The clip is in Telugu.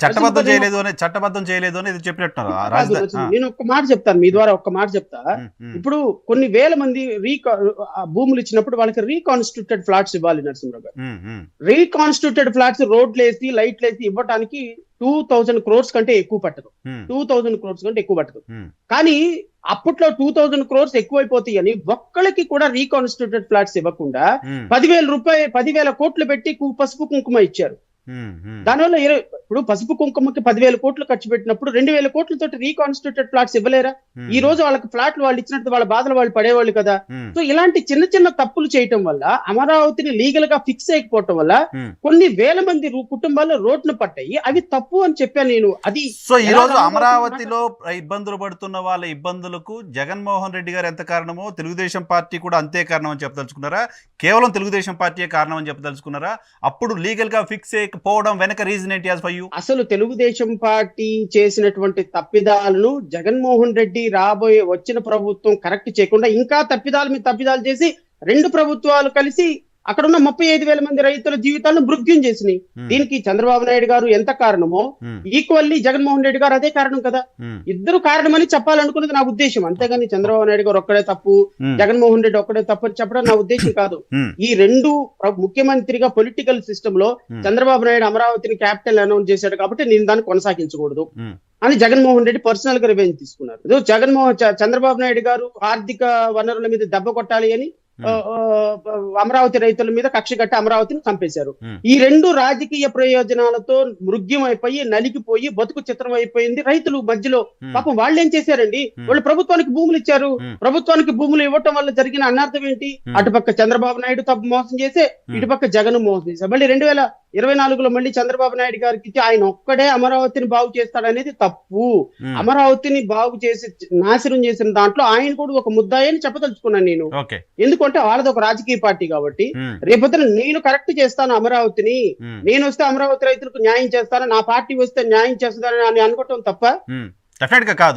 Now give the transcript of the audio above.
చట్టబద్ధం చేయలేదు అని నేను ఒక్క మాట చెప్తాను, మీ ద్వారా ఒక్క మాట చెప్తా. ఇప్పుడు కొన్ని వేల మంది భూములు ఇచ్చినప్పుడు వాళ్ళకి రీకాన్స్టిట్యూటెడ్ ఫ్లాట్స్ ఇవ్వాలి నరసింహరావు గారు. రీకాన్స్టిట్యూటెడ్ ఫ్లాట్స్ రోడ్లు వేసి లైట్లు వేసి ఇవ్వడానికి 2000 crores కంటే ఎక్కువ పట్టదు. 2000 crores కంటే ఎక్కువ పట్టదు. కానీ అప్పట్లో 2000 crores ఎక్కువైపోతాయి అని ఒక్కళ్ళకి కూడా రీకాన్స్టిట్యూటెడ్ ఫ్లాట్స్ ఇవ్వకుండా 10,000 కోట్లు పెట్టి పసుపు కుంకుమ ఇచ్చారు. దానివల్ల ఇప్పుడు పసుపు కుంకుమకి 10,000 కోట్లు ఖర్చు పెట్టినప్పుడు 2,000 కోట్లతో రీకాన్స్టిట్యూటెడ్ ఫ్లాట్స్ ఇవ్వలేరా? ఈ రోజు వాళ్ళకి ఫ్లాట్లు వాళ్ళు ఇచ్చినట్టు వాళ్ళ బాధలు వాళ్ళు పడేవాళ్ళు కదా. సో ఇలాంటి చిన్న చిన్న తప్పులు చేయటం వల్ల అమరావతిని లీగల్ గా ఫిక్స్ అయిపోవటం వల్ల కొన్ని వేల మంది కుటుంబాలు రోడ్ను పట్టాయి. అవి తప్పు అని చెప్పాను నేను. అది సో ఈ రోజు అమరావతిలో ఇబ్బందులు పడుతున్న వాళ్ళ ఇబ్బందులకు జగన్మోహన్ రెడ్డి గారు ఎంత కారణమో తెలుగుదేశం పార్టీ కూడా అంతే కారణం అని చెప్పదలుచుకున్నారా? కేవలం తెలుగుదేశం పార్టీయే కారణం అని చెప్పదలుచుకున్నారా? అప్పుడు లీగల్ గా ఫిక్స్ పోవడం వెనక రీజన్ ఏంటి? అసలు తెలుగుదేశం పార్టీ చేసినటువంటి తప్పిదాలను జగన్మోహన్ రెడ్డి వచ్చిన ప్రభుత్వం కరెక్ట్ చేయకుండా ఇంకా తప్పిదాల మీద తప్పిదాలు చేసి 2 ప్రభుత్వాలు కలిసి అక్కడ ఉన్న 35,000 మంది రైతుల జీవితాలను మృగ్యం చేసినాయి. దీనికి చంద్రబాబు నాయుడు గారు ఎంత కారణమో ఈక్వల్లీ జగన్మోహన్ రెడ్డి గారు అదే కారణం కదా. ఇద్దరు కారణమని చెప్పాలనుకున్నది నా ఉద్దేశం. అంతేగాని చంద్రబాబు నాయుడు గారు ఒక్కడే తప్పు, జగన్మోహన్ రెడ్డి ఒక్కడే తప్పు అని చెప్పడం నా ఉద్దేశం కాదు. ఈ 2 ముఖ్యమంత్రిగా పొలిటికల్ సిస్టమ్ లో చంద్రబాబు నాయుడు అమరావతిని క్యాపిటల్ అనౌన్స్ చేశాడు కాబట్టి నేను దాన్ని కొనసాగించకూడదు అని జగన్మోహన్ రెడ్డి పర్సనల్ గా రివెంజ్ తీసుకున్నారు. చంద్రబాబు నాయుడు గారు ఆర్థిక వనరుల మీద దెబ్బ కొట్టాలి అని అమరావతి రైతుల మీద కక్ష కట్టి అమరావతిని చంపేశారు. ఈ 2 రాజకీయ ప్రయోజనాలతో మృగ్యం అయిపోయి నలిగిపోయి బతుకు చిత్రం అయిపోయింది రైతులు మధ్యలో. పాపం వాళ్ళు ఏం చేశారండి? వాళ్ళు ప్రభుత్వానికి భూములు ఇచ్చారు. ప్రభుత్వానికి భూములు ఇవ్వటం వల్ల జరిగిన అనార్థం ఏంటి? అటుపక్క చంద్రబాబు నాయుడు తప్పు మోసం చేసే, ఇటుపక్క జగన్ మోసం చేశారు. మళ్ళీ 2024లో మళ్ళీ చంద్రబాబు నాయుడు గారికి ఇచ్చి ఆయన ఒక్కడే అమరావతిని బాగు చేస్తాడనేది తప్పు. అమరావతిని బాగు చేసి నాశనం చేసిన దాంట్లో ఆయన కూడా ఒక ముద్దాయి అని చెప్పదలుచుకున్నాను నేను. ఎందుకంటే వాళ్ళది ఒక రాజకీయ పార్టీ కాబట్టి రేపొద్దున నేను కరెక్ట్ చేస్తాను అమరావతిని, నేను వస్తే అమరావతి రైతులకు న్యాయం చేస్తాను, నా పార్టీ వస్తే న్యాయం చేస్తానని అనుకోవటం తప్ప కాదు.